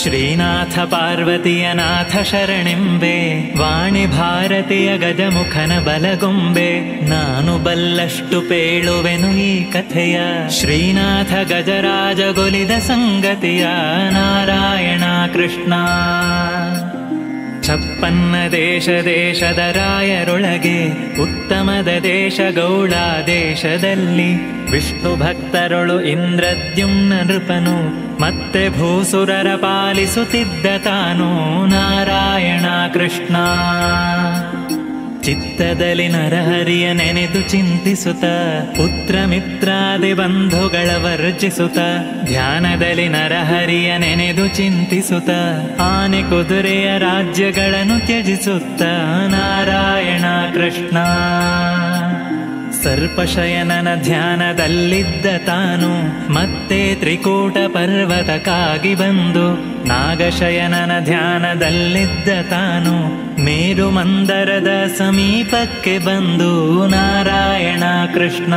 ಶ್ರೀನಾಥ ಪಾರ್ವತಿಯ ನಾಥ ಶರಣೆಂಬೆ, ವಾಣಿ ಭಾರತಿಯ ಗಜಮುಖನ ಬಲಗೊಂಬೆ. ನಾನು ಬಲ್ಲಷ್ಟು ಪೇಳುವೆನು ಈ ಕಥೆಯ, ಶ್ರೀನಾಥ ಗಜರಾಜಗೊಲಿದ ಸಂಗತಿಯ. ನಾರಾಯಣ ಕೃಷ್ಣ. ಛಪ್ಪನ್ನ ದೇಶ ದೇಶದ ರಾಯರೊಳಗೆ, ಉತ್ತಮದ ದೇಶ ಗೌಡ ದೇಶದಲ್ಲಿ. ವಿಷ್ಣು ಭಕ್ತರೊಳು ಇಂದ್ರದ್ಯುಮ್ನ ನೃಪನು, ಮತ್ತೆ ಭೂಸುರರ ಪಾಲಿಸುತ್ತಿದ್ದ ತಾನು. ನಾರಾಯಣ ಕೃಷ್ಣ. ಚಿತ್ತದಲ್ಲಿ ನರಹರಿಯ ನೆನೆದು ಚಿಂತಿಸುತ್ತ, ಪುತ್ರ ಮಿತ್ರಾದಿ ಬಂಧುಗಳ ವರ್ಜಿಸುತ್ತ. ಧ್ಯಾನದಲ್ಲಿ ನರಹರಿಯ ನೆನೆದು ಚಿಂತಿಸುತ್ತ, ಆನೆ ಕುದುರೆಯ ರಾಜ್ಯಗಳನ್ನು ತ್ಯಜಿಸುತ್ತ. ನಾರಾಯಣ ಕೃಷ್ಣ. ಸರ್ಪಶಯನನ ಧ್ಯಾನದಲ್ಲಿದ್ದ ತಾನು, ಮತ್ತೆ ತ್ರಿಕೂಟ ಪರ್ವತಕ್ಕಾಗಿ ಬಂದು. ನಾಗಶಯನನ ಧ್ಯಾನದಲ್ಲಿದ್ದ ತಾನು, ಮೇರು ಮಂದರದ ಸಮೀಪಕ್ಕೆ ಬಂದು. ನಾರಾಯಣ ಕೃಷ್ಣ.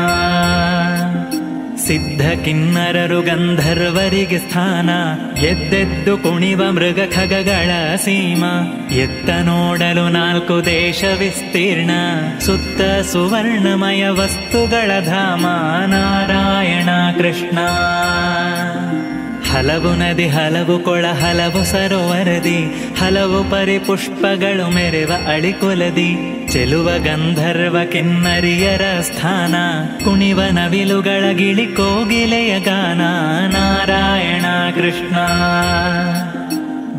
ಸಿದ್ಧ ಕಿನ್ನರರು ಗಂಧರ್ವರಿಗೆ ಸ್ಥಾನ, ಎದ್ದೆದ್ದು ಕುಣಿವ ಮೃಗ ಖಗಗಳ ಸೀಮ. ಎತ್ತ ನೋಡಲು 4 ದೇಶ ವಿಸ್ತೀರ್ಣ, ಸುತ್ತ ಸುವರ್ಣಮಯ ವಸ್ತುಗಳ ಧಾಮ. ನಾರಾಯಣ ಕೃಷ್ಣ. ಹಲವು ನದಿ ಹಲವು ಕೊಳ ಹಲವು ಸರೋವರದಿ, ಹಲವು ಪರಿಪುಷ್ಪಗಳು ಮೆರೆವ ಅಳಿಕೊಲದಿ. ಚೆಲುವ ಗಂಧರ್ವ ಕಿನ್ನರಿಯರ ಸ್ಥಾನ, ಕುಣಿವ ನವಿಲುಗಳ ಗಿಳಿ ಕೋಗಿಲೆಯ ಗಾನ. ನಾರಾಯಣ ಕೃಷ್ಣ.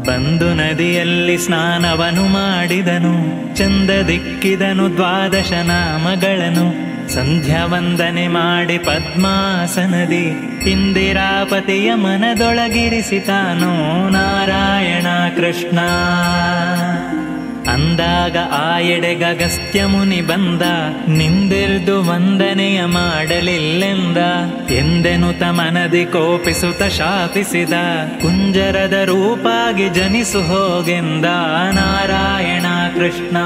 ಬಂದು ನದಿಯಲ್ಲಿ ಸ್ನಾನವನು ಮಾಡಿದನು, ಚಂದ ದಿಕ್ಕಿದನು 12 ನಾಮಗಳನ್ನು. ಸಂಧ್ಯಾ ವಂದನೆ ಮಾಡಿ ಪದ್ಮಾಸನದಿ, ಇಂದಿರಾಪತಿಯ ಮನದೊಳಗಿರಿಸಿತಾನು. ನಾರಾಯಣ ಕೃಷ್ಣ. ಅಂದಾಗ ಆ ಎಡೆಗ ಅಗಸ್ತ್ಯ ಮುನಿ ಬಂದ, ನಿಂದಿರ್ದು ವಂದನೆಯ ಮಾಡಲಿಲ್ಲೆಂದ. ಎಂದೆನುತ ಮನದಿ ಕೋಪಿಸುತ್ತ ಶಾಪಿಸಿದ, ಕುಂಜರದ ರೂಪಾಗಿ ಜನಿಸು ಹೋಗೆಂದ. ನಾರಾಯಣ ಕೃಷ್ಣ.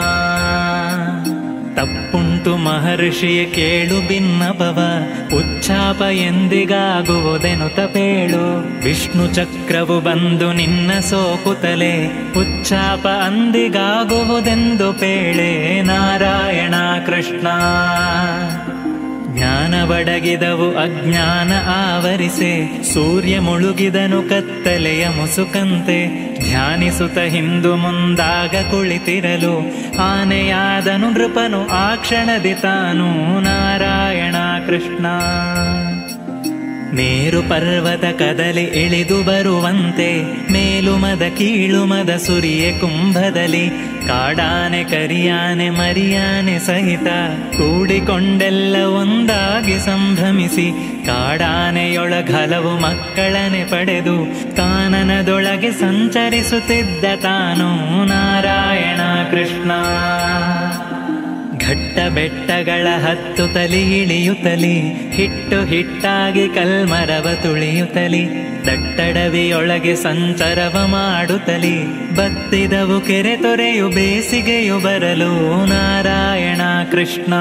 ತಪ್ಪುಂಟು ಮಹರ್ಷಿಯ ಕೇಳು ಭಿನ್ನಪವ, ಉಚ್ಚಾಪ ಎಂದಿಗಾಗುವುದೆನುತ ಪೇಳು. ವಿಷ್ಣು ಚಕ್ರವು ಬಂದು ನಿನ್ನ ಸೋಕುತ್ತಲೇ, ಉಚ್ಚಾಪ ಅಂದಿಗಾಗುವುದೆಂದು ಪೇಳೆ. ನಾರಾಯಣ ಕೃಷ್ಣ. ಜ್ಞಾನ ಬಡಗಿದವು ಅಜ್ಞಾನ ಆವರಿಸೆ, ಸೂರ್ಯ ಮುಳುಗಿದನು ಕತ್ತಲೆಯ ಮುಸುಕಂತೆ. ಧ್ಯಾನಿಸುತ್ತ ಹಿಂದು ಮುಂದಾಗ ಕುಳಿತಿರಲು, ಆನೆಯಾದನು ನೃಪನು ಆ ಕ್ಷಣದಿ ತಾನು. ನಾರಾಯಣ ಕೃಷ್ಣ. ಮೇರು ಪರ್ವತ ಕದಲಿ ಇಳಿದು ಬರುವಂತೆ, ಮೇಲುಮದ ಕೀಳುಮದ ಸುರಿಯೆ ಕುಂಭದಲ್ಲಿ. ಕಾಡಾನೆ ಕರಿಯಾನೆ ಮರಿಯಾನೆ ಸಹಿತ, ಕೂಡಿಕೊಂಡೆಲ್ಲ ಒಂದಾಗಿ ಸಂಭ್ರಮಿಸಿ. ಕಾಡಾನೆಯೊಳಗಲವು ಮಕ್ಕಳನೆ ಪಡೆದು, ಕಾನನದೊಳಗೆ ಸಂಚರಿಸುತ್ತಿದ್ದ ತಾನು. ನಾರಾಯಣ ಕೃಷ್ಣ. ಘಟ್ಟ ಬೆಟ್ಟಗಳ ಹತ್ತುತ್ತಲಿ ಇಳಿಯುತ್ತಲಿ, ಹಿಟ್ಟು ಹಿಟ್ಟಾಗಿ ಕಲ್ಮರವ ತುಳಿಯುತ್ತಲಿ. ದಟ್ಟಡವಿಯೊಳಗೆ ಸಂಚರವ ಮಾಡುತ್ತಲಿ, ಬತ್ತಿದವು ಕೆರೆ ತೊರೆಯು ಬೇಸಿಗೆಯು ಬರಲು. ನಾರಾಯಣ ಕೃಷ್ಣ.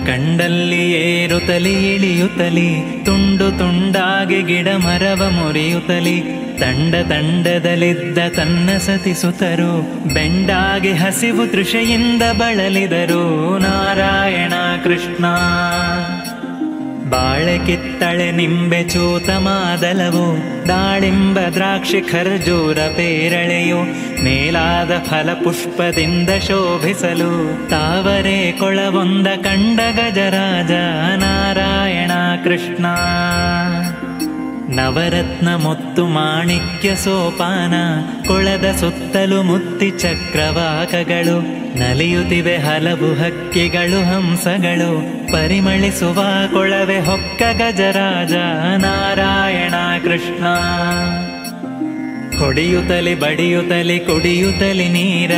ಕಂಡಲ್ಲಿ ಏರುತ್ತಲಿ ಇಳಿಯುತ್ತಲಿ, ತುಂಡು ತುಂಡಾಗಿ ಗಿಡ ಮರವ ಮುರಿಯುತ್ತಲಿ. ತಂಡದಲ್ಲಿದ್ದ ತನ್ನ ಸತಿಸುತ್ತರು, ಬೆಂಡಾಗಿ ಹಸಿವು ತೃಷೆಯಿಂದ ಬಳಲಿದರು. ನಾರಾಯಣ ಕೃಷ್ಣ. ಬಾಳೆ ಕಿತ್ತಳೆ ನಿಂಬೆ ಚೂತ ಮಾದಲವು, ದಾಳಿಂಬ ದ್ರಾಕ್ಷಿ ಖರ್ಜೂರ ಪೇರಳೆಯು. ಮೇಲಾದ ಫಲಪುಷ್ಪದಿಂದ ಶೋಭಿಸಲು, ತಾವರೆ ಕೊಳವೊಂದ ಕಂಡ ಗಜರಾಜ. ನಾರಾಯಣ ಕೃಷ್ಣ. ನವರತ್ನ ಮುತ್ತು ಮಾಣಿಕ್ಯ ಸೋಪಾನ, ಕೊಳದ ಸುತ್ತಲೂ ಮುತ್ತಿ ಚಕ್ರವಾಕಗಳು. ನಲಿಯುತ್ತಿವೆ ಹಲವು ಹಕ್ಕಿಗಳು ಹಂಸಗಳು, ಪರಿಮಳಿಸುವ ಕೊಳವೆ ಹೊಕ್ಕ ಗಜರಾಜ. ನಾರಾಯಣ ಕೃಷ್ಣ. ಹೊಡೆಯುತ್ತಲಿ ಬಡಿಯುತ್ತಲಿ ಕುಡಿಯುತ್ತಲಿ ನೀರ,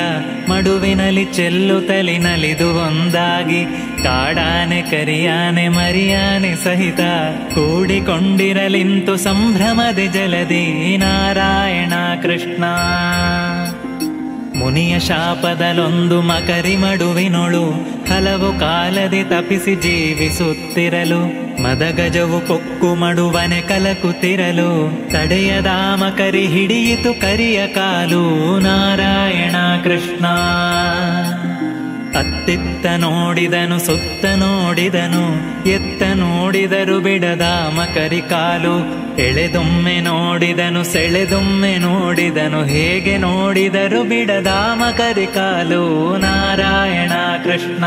ಮಡುವಿನಲ್ಲಿ ಚೆಲ್ಲುತ್ತಲಿ ನಲಿದು ಒಂದಾಗಿ. ಕಾಡಾನೆ ಕರಿಯಾನೆ ಮರಿಯಾನೆ ಸಹಿತ, ಕೂಡಿಕೊಂಡಿರಲಿಂತು ಸಂಭ್ರಮದೆ ಜಲದಿ. ನಾರಾಯಣ ಕೃಷ್ಣ. ಮುನಿಯ ಶಾಪದಲ್ಲೊಂದು ಮಕರಿ ಮಡುವಿನೊಳು, ಹಲವು ಕಾಲದಿ ತಪಿಸಿ ಜೀವಿಸುತ್ತಿರಲು. ಮದಗಜವು ಪೊಕ್ಕು ಮಡುವನೆ ಕಲಕುತ್ತಿರಲು ತಡೆಯದಾಮ ಕರಿ ಹಿಡಿಯಿತು ಕರಿಯ ಕಾಲು ನಾರಾಯಣ ಕೃಷ್ಣ. ಅತ್ತಿತ್ತ ನೋಡಿದನು ಸುತ್ತ ನೋಡಿದನು ಎತ್ತ ನೋಡಿದರು ಬಿಡದಾಮ ಕರಿ ಕಾಲು. ಎಳೆದೊಮ್ಮೆ ನೋಡಿದನು ಸೆಳೆದೊಮ್ಮೆ ನೋಡಿದನು ಹೇಗೆ ನೋಡಿದರು ಬಿಡದಾಮ ಕರಿ ಕಾಲು ನಾರಾಯಣ ಕೃಷ್ಣ.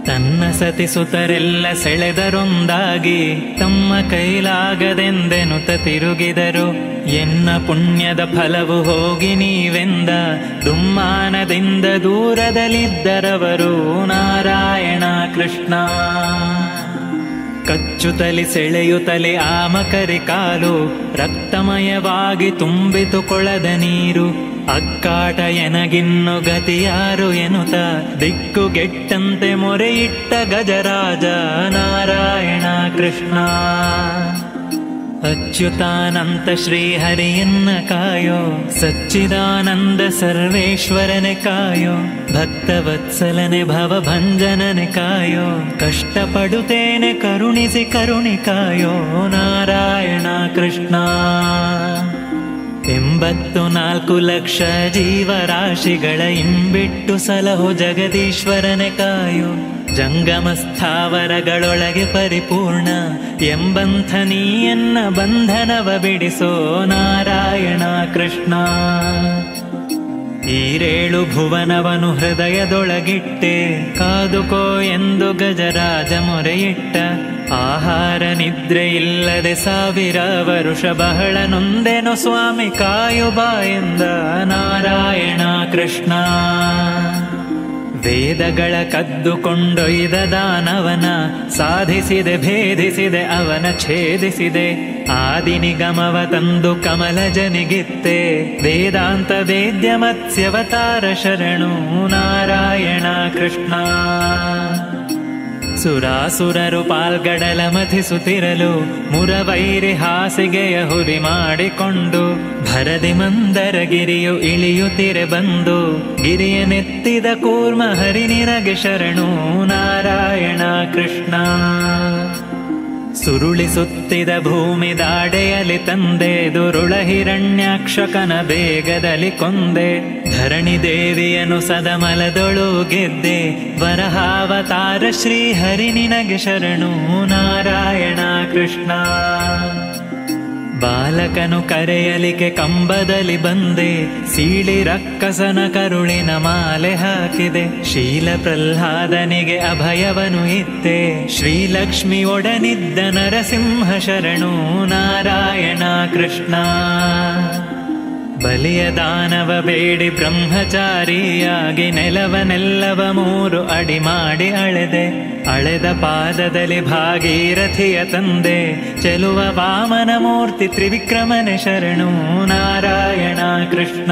ತನ್ನ ಸತಿಸುತರೆಲ್ಲ ಸೆಳೆದರೊಂದಾಗಿ ತಮ್ಮ ಕೈಲಾಗದೆಂದೆನುತ ತಿರುಗಿದರು. ಎನ್ನ ಪುಣ್ಯದ ಫಲವು ಹೋಗಿ ನೀವೆಂದ ದುಮ್ಮಾನದಿಂದ ದೂರದಲ್ಲಿದ್ದರವರು ನಾರಾಯಣ ಕೃಷ್ಣ. ಕಚ್ಚುತಲಿ ಸೆಳೆಯುತ್ತಲೇ ಆಮಕರಿ ಕಾಲು ರಕ್ತಮಯವಾಗಿ ತುಂಬಿತು ಕೊಳದ ನೀರು. ಅಕ್ಕಾಟ ಎನಗಿನ್ನು ಗತಿಯಾರು ಎನ್ನುತ್ತ ದಿಕ್ಕುಗೆಟ್ಟಂತೆ ಮೊರೆಯಿಟ್ಟ ಗಜರಾಜ ನಾರಾಯಣ ಕೃಷ್ಣ. ಅಚ್ಯುತಾನಂತ ಶ್ರೀಹರಿಯನ್ನ ಕಾಯೋ ಸಚ್ಚಿದಾನಂದ ಸರ್ವೇಶ್ವರನೆ ಕಾಯೋ ಭಕ್ತವತ್ಸಲನೆ ಭವಭಂಜನನೆ ಕಾಯೋ ಕಷ್ಟಪಡುತ್ತೇನೆ ಕರುಣಿಸಿ ಕರುಣಿ ಕಾಯೋ ನಾರಾಯಣ ಕೃಷ್ಣ. 84 ಲಕ್ಷ ಜೀವರಾಶಿಗಳ ಇಂಬಿಟ್ಟು ಸಲಹೋ ಜಗದೀಶ್ವರನೆ ಕಾಯೋ ಜಂಗಮ ಸ್ಥಾವರಗಳೊಳಗೆ ಪರಿಪೂರ್ಣ ಎಂಬಂಥ ನೀಯನ್ನ ಬಂಧನವ ಬಿಡಿಸೋ ನಾರಾಯಣ ಕೃಷ್ಣ. ಈರೇಳು ಭುವನವನು ಹೃದಯದೊಳಗಿಟ್ಟೆ ಕಾದುಕೋ ಎಂದು ಗಜರಾಜ ಮೊರೆಯಿಟ್ಟ. ಆಹಾರ ನಿದ್ರೆ ಇಲ್ಲದೆ 1000 ವರುಷ ಬಹಳ ನೊಂದೆನು ಸ್ವಾಮಿ ಕಾಯುಬಾ ಎಂದ ನಾರಾಯಣ ಕೃಷ್ಣ. ವೇದಗಳ ಕದ್ದುಕೊಂಡೊಯ್ದ ದಾನವನ ಸಾಧಿಸಿದೆ ಭೇದಿಸಿದೆ ಅವನ ಛೇದಿಸಿದೆ. ಆದಿ ನಿಗಮವ ತಂದು ಕಮಲಜನಿಗಿತ್ತೆ ವೇದಾಂತ ವೇದ್ಯ ಮತ್ಸ್ಯವತಾರ ಶರಣು ನಾರಾಯಣ ಕೃಷ್ಣ. ಸುರಾಸುರರು ಪಾಲ್ಗಡಲ ಮಥಿಸುತ್ತಿರಲು ಮುರವೈರಿ ಹಾಸಿಗೆಯ ಹುರಿ ಮಾಡಿಕೊಂಡು ಭರದಿ ಮಂದರಗಿರಿಯು ಇಳಿಯುತ್ತಿರೆ ಬಂದು ಗಿರಿಯ ನೆತ್ತಿದ ಕೂರ್ಮ ಹರಿ ನಿನಗೆ ಶರಣು ನಾರಾಯಣ ಕೃಷ್ಣ. ಸುರುಳಿಸುತ್ತಿದ ಭೂಮಿ ದಾಡೆಯಲಿ ತಂದೆ ದುರುಳ ಹಿರಣ್ಯಾಕ್ಷಕನ ಬೇಗದಲ್ಲಿ ಕೊಂದೆ. ಧರಣಿ ದೇವಿಯನು ಸದಮಲದೊಳು ಗೆದ್ದೆ ವರಹಾವತಾರ ಶ್ರೀ ಹರಿ ನಿನಗೆ ಶರಣು ನಾರಾಯಣ ಕೃಷ್ಣ. ಬಾಲಕನು ಕರೆಯಲಿಕೆ ಕಂಬದಲ್ಲಿ ಬಂದೆ ಸೀಳಿ ರಕ್ಕಸನ ಕರುಳಿನ ಮಾಲೆ ಹಾಕಿದೆ. ಶೀಲ ಪ್ರಹ್ಲಾದನಿಗೆ ಅಭಯವನು ಇತ್ತೆ ಶ್ರೀಲಕ್ಷ್ಮಿ ಒಡನಿದ್ದ ನರಸಿಂಹ ಶರಣು ನಾರಾಯಣ ಕೃಷ್ಣ. ಬಲಿಯ ದಾನವ ಬೇಡಿ ಬ್ರಹ್ಮಚಾರಿಯಾಗಿ ನೆಲವನೆಲ್ಲವ 3 ಅಡಿ ಮಾಡಿ ಅಳೆದೆ. ಅಳೆದ ಪಾದದಲ್ಲಿ ಭಾಗೀರಥಿಯ ತಂದೆ ಚೆಲುವ ವಾಮನ ಮೂರ್ತಿ ತ್ರಿವಿಕ್ರಮನೆ ಶರಣು ನಾರಾಯಣ ಕೃಷ್ಣ.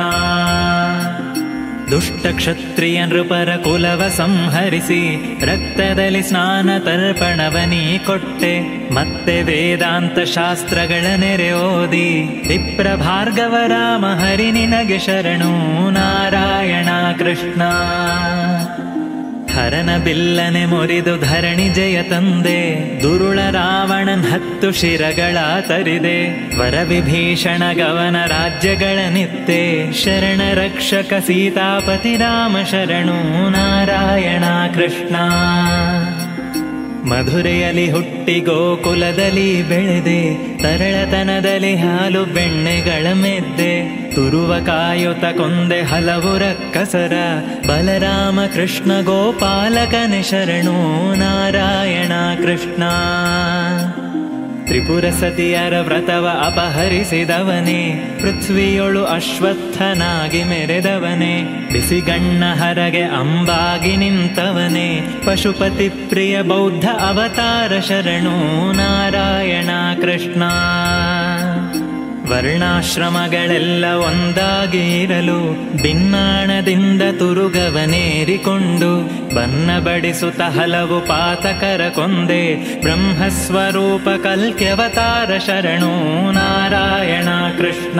ದುಷ್ಟ ಕ್ಷತ್ರಿಯ ನೃಪರ ಕುಲವ ಸಂಹರಿಸಿ ರಕ್ತದಲ್ಲಿ ಸ್ನಾನ ತರ್ಪಣವನೀ ಕೊಟ್ಟೆ. ಮತ್ತೆ ವೇದಾಂತ ಶಾಸ್ತ್ರಗಳ ನೆರೆ ಓದಿ ವಿಪ್ರ ಭಾರ್ಗವ ರಾಮ ಹರಿ ನಿನಗೆ ಶರಣು ನಾರಾಯಣ ಕೃಷ್ಣ. ಹರನ ಬಿಲ್ಲನೆ ಮುರಿದು ಧರಣಿ ಜಯ ತಂದೆ ದುರುಳ ರಾವಣನ್ 10 ಶಿರಗಳ ತರಿದೆ. ವರವಿಭೀಷಣ ಗವನ ರಾಜ್ಯಗಳ ನಿತ್ತೆ ಶರಣ ರಕ್ಷಕ ಸೀತಾಪತಿ ರಾಮ ಶರಣು ನಾರಾಯಣ ಕೃಷ್ಣ. ಮಧುರೆಯಲ್ಲಿ ಹುಟ್ಟಿ ಗೋಕುಲದಲ್ಲಿ ಬೆಳೆದೆ ತರಳತನದಲ್ಲಿ ಹಾಲು ಬೆಣ್ಣೆಗಳ ಮೆದ್ದೆ. ತುರುವ ಕಾಯುತ ಕೊಂದೆ ಹಲವು ರಕ್ಕಸರ ಬಲರಾಮ ಕೃಷ್ಣ ಗೋಪಾಲಕನೆ ಶರಣು ನಾರಾಯಣ ಕೃಷ್ಣ. ತ್ರಿಪುರ ಸತಿಯರ ವ್ರತವ ಅಪಹರಿಸಿದವನೇ ಪೃಥ್ವಿಯೊಳು ಅಶ್ವತ್ಥನಾಗಿ ಮೆರೆದವನೇ. ಬಿಸಿಗಣ್ಣ ಹರಗೆ ಅಂಬಾಗಿ ನಿಂತವನೇ ಪಶುಪತಿ ಪ್ರಿಯ ಬೌದ್ಧ ಅವತಾರ ಶರಣು ನಾರಾಯಣ ಕೃಷ್ಣ. ವರ್ಣಾಶ್ರಮಗಳೆಲ್ಲ ಒಂದಾಗಿ ಇರಲು ಭಿನ್ನಾಣದಿಂದ ತುರುಗವನೇರಿಕೊಂಡು ಬನ್ನ ಬಡಿಸುತ್ತ ಹಲವು ಪಾತಕರ ಕೊಂದೆ. ಬ್ರಹ್ಮಸ್ವರೂಪ ಕಲ್ಕ್ಯವತಾರ ಶರಣು ನಾರಾಯಣ ಕೃಷ್ಣ.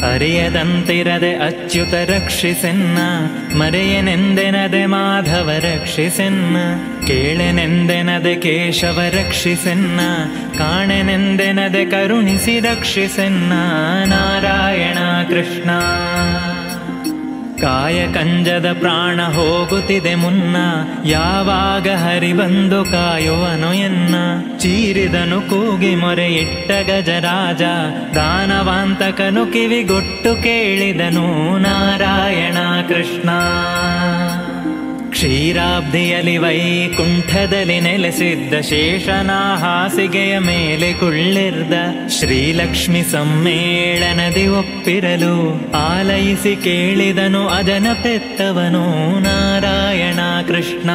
ಅರಿಯದಂತಿರದೆ ಅಚ್ಯುತ ರಕ್ಷಿಸೆನ್ನ, ಮರೆಯನೆಂದೆನದೆ ಮಾಧವ ರಕ್ಷಿಸೆನ್ನ, ಕೇಳೆನೆಂದೆನದೆ ಕೇಶವ ರಕ್ಷಿಸೆನ್ನ, ಕಾಣೆನೆಂದೆನದೆ ಕರುಣಿಸಿ ರಕ್ಷಿಸೆನ್ನ ನಾರಾಯಣ ಕೃಷ್ಣ. ಕಾಯ ಕಂಜದ ಪ್ರಾಣ ಹೋಗುತ್ತಿದೆ ಮುನ್ನ, ಯಾವಾಗ ಹರಿ ಬಂದು ಕಾಯುವನು ಎನ್ನ. ಚೀರಿದನು ಕೂಗಿ ಮೊರೆಯಿಟ್ಟ ಗಜರಾಜ, ದಾನವಾಂತಕನು ಕಿವಿಗೊಟ್ಟು ಕೇಳಿದನು ನಾರಾಯಣ ಕೃಷ್ಣ. ಕ್ಷೀರಾಬ್ಧಿಯಲ್ಲಿ ವೈಕುಂಠದಲ್ಲಿ ನೆಲೆಸಿದ್ದ ಶೇಷನ ಹಾಸಿಗೆಯ ಮೇಲೆ ಕುಳ್ಳಿರ್ದ, ಶ್ರೀಲಕ್ಷ್ಮಿ ಸಮ್ಮೇಳನದಿ ಒಪ್ಪಿರಲು ಆಲಯಿಸಿ ಕೇಳಿದನು ಅಜನ ಪೆತ್ತವನು ನಾರಾಯಣ ಕೃಷ್ಣ.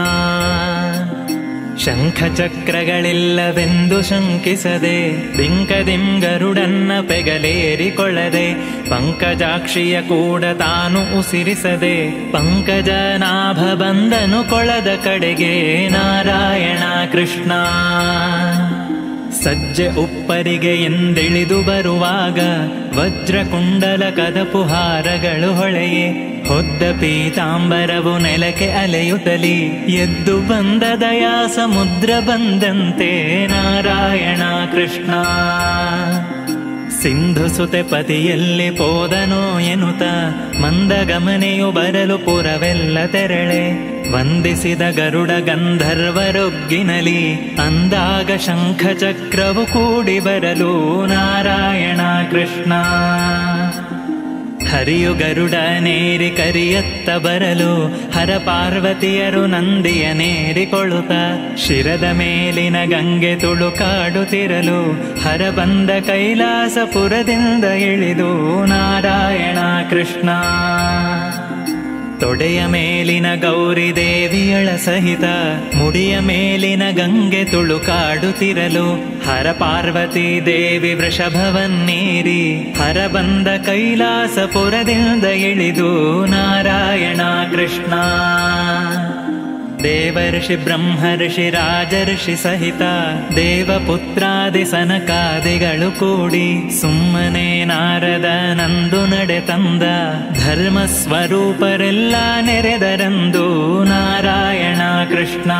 ಶಂಖಚಕ್ರಗಳಿಲ್ಲವೆಂದು ಶಂಕಿಸದೆ, ಬಿಂಕದಿಂ ಗರುಡನ್ನ ಪೆಗಲೇರಿಕೊಳ್ಳದೆ, ಪಂಕಜಾಕ್ಷಿಯ ಕೂಡ ತಾನು ಉಸಿರಿಸದೆ, ಪಂಕಜನಾಭ ಬಂದನು ಕೊಳದ ಕಡೆಗೆ ನಾರಾಯಣ ಕೃಷ್ಣ. ಸಜ್ಜೆ ಉಪ್ಪರಿಗೆ ಎಂದಿಳಿದು ಬರುವಾಗ, ವಜ್ರಕುಂಡಲ ಕದಪುಹಾರಗಳು ಹೊಳೆಯೇ, ಹೊದ್ದ ಪೀತಾಂಬರವು ನೆಲಕ್ಕೆ ಅಲೆಯುತ್ತಲಿ, ಎದ್ದು ಬಂದ ದಯಾ ಸಮುದ್ರ ಬಂದಂತೆ ನಾರಾಯಣ ಕೃಷ್ಣ. ಸಿಂಧು ಸುತೆ ಪತಿಯಲ್ಲಿ ಪೋದನೋ ಎನ್ನುತ್ತ, ಮಂದಗಮನೆಯು ಬರಲು ಪುರವೆಲ್ಲ ತೆರಳೆ, ವಂದಿಸಿದ ಗರುಡ ಗಂಧರ್ವರೊಗ್ಗಿನಲಿ, ಅಂದಾಗ ಶಂಖಚಕ್ರವು ಕೂಡಿ ಬರಲು ನಾರಾಯಣ ಕೃಷ್ಣ. ಹರಿಯು ಗರುಡನೇರಿ ಕರಿಯತ್ತ ಬರಲು, ಹರ ಪಾರ್ವತಿಯರು ನಂದಿಯ ನೇರಿಕೊಳ್ಳುತ್ತ, ಶಿರದ ಮೇಲಿನ ಗಂಗೆ ತುಳುಕಾಡುತ್ತಿರಲು, ಹರ ಬಂದ ಕೈಲಾಸಪುರದಿಂದ ಇಳಿದು ನಾರಾಯಣ ಕೃಷ್ಣ. ತೊಡೆಯ ಮೇಲಿನ ಗೌರಿ ದೇವಿಯಳ ಸಹಿತ, ಮುಡಿಯ ಮೇಲಿನ ಗಂಗೆ ತುಳುಕಾಡುತ್ತಿರಲು, ಹರ ಪಾರ್ವತಿ ದೇವಿ ವೃಷಭವನ್ನೇರಿ, ಹರ ಬಂದ ಕೈಲಾಸಪುರದಿಂದ ಇಳಿದು ನಾರಾಯಣ ಕೃಷ್ಣ. ದೇವರ್ಷಿ ಬ್ರಹ್ಮರ್ಷಿ ರಾಜರ್ಷಿ ಸಹಿತ, ದೇವಪುತ್ರಾದಿ ಸನಕಾದಿಗಳು ಕೂಡಿ, ಸುಮ್ಮನೆ ನಾರದ ನಂದು ನಡೆ ತಂದ, ಧರ್ಮ ಸ್ವರೂಪರೆಲ್ಲ ನೆರೆದರಂದು ನಾರಾಯಣ ಕೃಷ್ಣ.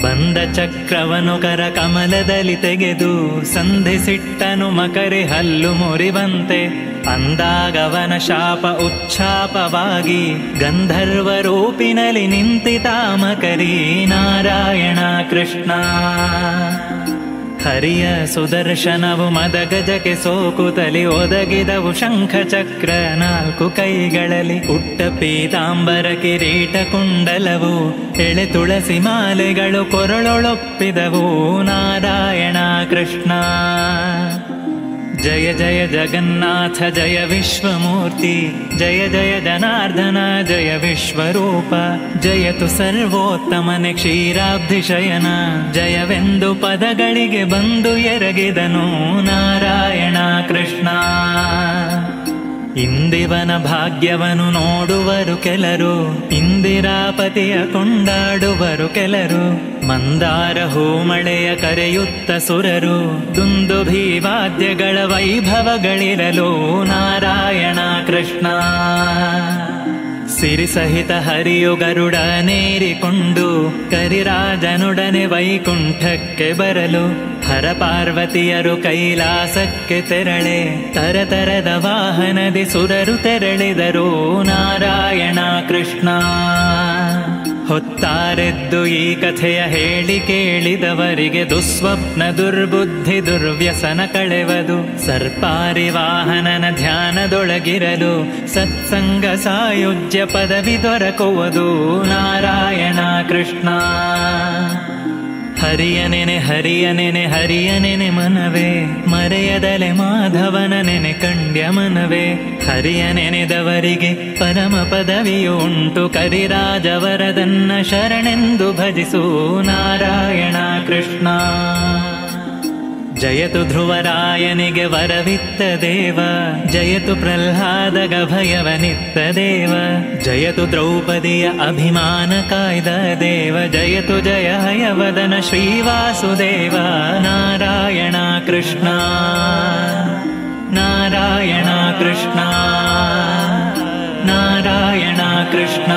ಬಂದ ಚಕ್ರವನು ಕರ ಕಮಲದಲ್ಲಿ ತೆಗೆದು, ಸಂಧಿಸಿಟ್ಟನು ಮಕರಿ ಹಲ್ಲು ಮುರಿವಂತೆ, ಅಂದಾಗವನ ಶಾಪ ಉಚ್ಛಾಪವಾಗಿ, ಗಂಧರ್ವ ರೂಪಿನಲ್ಲಿ ನಿಂತಿತ ಮಕರಿ ನಾರಾಯಣ ಕೃಷ್ಣ. ಹರಿಯ ಸುದರ್ಶನವು ಮದಗಜಕ್ಕೆ ಸೋಕುತ್ತಲಿ, ಒದಗಿದವು ಶಂಖಚಕ್ರ ನಾಲ್ಕು ಕೈಗಳಲ್ಲಿ, ಉಟ್ಟ ಪೀತಾಂಬರ ಕಿರೀಟ ಕುಂಡಲವು, ಎಳೆ ತುಳಸಿ ಮಾಲೆಗಳು ಕೊರಳೊಳೊಪ್ಪಿದವು ನಾರಾಯಣ ಕೃಷ್ಣ. ಜಯ ಜಯ ಜಗನ್ನಾಥ ಜಯ ವಿಶ್ವಮೂರ್ತಿ, ಜಯ ಜಯ ಜನಾರ್ದನ ಜಯ ವಿಶ್ವರೂಪ, ಜಯತು ಸರ್ವೋತ್ತಮನೆ ಕ್ಷೀರಾಬ್ಧಿ ಶಯನ, ಜಯವೆಂದು ಪದಗಳಿಗೆ ಬಂದು ಎರಗಿದನು ನಾರಾಯಣ ಕೃಷ್ಣ. ಇಂದಿವನ ಭಾಗ್ಯವನು ನೋಡುವರು ಕೆಲರು, ಇಂದಿರಾಪತಿಯ ಕೊಂಡಾಡುವರು ಕೆಲರು, ಮಂದಾರ ಹೂಮಳೆಯ ಕರೆಯುತ್ತ ಸುರರು, ದುಂದುಭಿ ವಾದ್ಯಗಳ ವೈಭವಗಳಿರಲು ನಾರಾಯಣ ಕೃಷ್ಣ. ಸಿರಿಸಹಿತ ಹರಿಯು ಗರುಡ ನೇರಿಕೊಂಡು, ಕರಿರಾಜನುಡನೆ ವೈಕುಂಠಕ್ಕೆ ಬರಲು, ಹರ ಪಾರ್ವತಿಯರು ಕೈಲಾಸಕ್ಕೆ ತೆರಳೆ, ತರತರದ ವಾಹನದಿ ಸುರರು ತೆರಳಿದರು ನಾರಾಯಣ ಕೃಷ್ಣ. ಹೊತ್ತಾರೆದ್ದು ಈ ಕಥೆಯ ಹೇಳಿ ಕೇಳಿದವರಿಗೆ, ದುಸ್ವಪ್ನ ದುರ್ಬುದ್ಧಿ ದುರ್ವ್ಯಸನ ಕಳೆವದು, ಸರ್ಪಾರಿ ವಾಹನನ ಧ್ಯಾನದೊಳಗಿರಲು, ಸತ್ಸಂಗ ಸಾಯುಜ್ಯ ಪದವಿ ದೊರಕುವುದು ನಾರಾಯಣ ಕೃಷ್ಣ. ಹರಿಯನೆನೆ ಹರಿಯನೆನೆ ಹರಿಯನೆನೆ ಮನವೇ, ಮರೆಯದಲೆ ಮಾಧವನ ನೆನೆ ಕಂಡ್ಯ ಮನವೇ, ಹರಿಯ ನೆನೆದವರಿಗೆ ಪರಮ ಪದವಿಯು ಉಂಟು, ಕರಿರಾಜವರದನ್ನ ಶರಣೆಂದು ಭಜಿಸು ನಾರಾಯಣ ಕೃಷ್ಣ. ಜಯತು ಧ್ರುವರಾಯನಿಗೆ ವರವಿತ್ತ ದೇವ, ಜಯತು ಪ್ರಹ್ಲಾದಗ ಭಯವನಿತ್ತ ದೇವ, ಜಯತು ದ್ರೌಪದಿಯ ಅಭಿಮಾನ ಕಾಯ್ದ ದೇವ, ಜಯತು ಜಯ ಹಯವದನ ಶ್ರೀವಾಸುದೇವ ನಾರಾಯಣ ಕೃಷ್ಣ. ನಾರಾಯಣ ಕೃಷ್ಣ ನಾರಾಯಣ ಕೃಷ್ಣ